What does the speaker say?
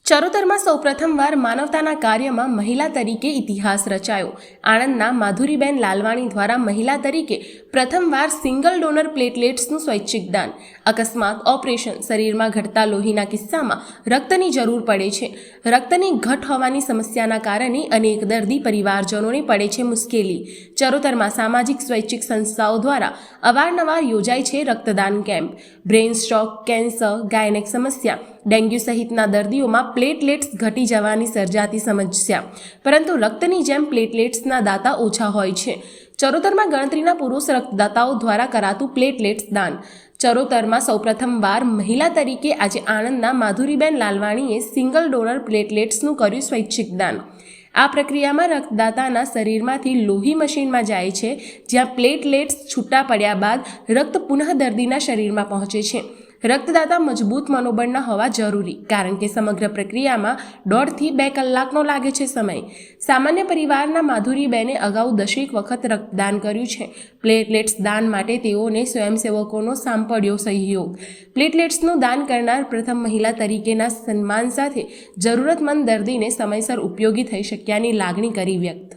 ચરોતરમાં સૌપ્રથમવાર માનવતાના કાર્યમાં મહિલા તરીકે ઇતિહાસ રચાયો। આણંદના માધુરીબેન લાલવાણી દ્વારા મહિલા તરીકે પ્રથમવાર સિંગલ ડોનર પ્લેટલેટ્સનું સ્વૈચ્છિક દાન। અકસ્માત, ઓપરેશન, શરીરમાં ઘટતા લોહીના કિસ્સામાં રક્તની જરૂર પડે છે। રક્તની ઘટ હોવાની સમસ્યાના કારણે અનેક દર્દી પરિવારજનોને પડે છે મુશ્કેલી। ચરોતરમાં સામાજિક સ્વૈચ્છિક સંસ્થાઓ દ્વારા અવારનવાર યોજાય છે રક્તદાન camp. Brain stroke, cancer, gynaec સમસ્યા, ડેન્ગ્યુ સહિતના દર્દીઓમાં પ્લેટલેટ્સ ઘટી જવાની સર્જાતી સમસ્યા, પરંતુ રક્તની જેમ પ્લેટલેટ્સના દાતા ઓછા હોય છે। ચરોતરમાં ગણતરીના પુરુષ રક્તદાતાઓ દ્વારા કરાતું પ્લેટલેટ્સ દાન। ચરોતરમાં સૌપ્રથમવાર મહિલા તરીકે આજે આણંદના માધુરીબેન લાલવાણીએ સિંગલ ડોનર પ્લેટલેટ્સનું કર્યું સ્વૈચ્છિક દાન। આ પ્રક્રિયામાં રક્તદાતાના શરીરમાંથી લોહી મશીનમાં જાય છે, જ્યાં પ્લેટલેટ્સ છૂટા પડ્યા બાદ રક્ત પુનઃ દર્દીના શરીરમાં પહોંચે છે। રક્તદાતા મજબૂત મનોબળના હોવા જરૂરી, કારણ કે સમગ્ર પ્રક્રિયામાં 1.5 થી 2 કલાકનો લાગે છે સમય। સામાન્ય પરિવારના માધુરીબેને અગાઉ 10 વખત રક્તદાન કર્યું છે। પ્લેટલેટ્સ દાન માટે તેઓને સ્વયંસેવકોનો સાંપડ્યો સહયોગ। પ્લેટલેટ્સનું દાન કરનાર પ્રથમ મહિલા તરીકેના સન્માન સાથે જરૂરતમંદ દર્દીને સમયસર ઉપયોગી થઈ શક્યાની લાગણી કરી વ્યક્ત।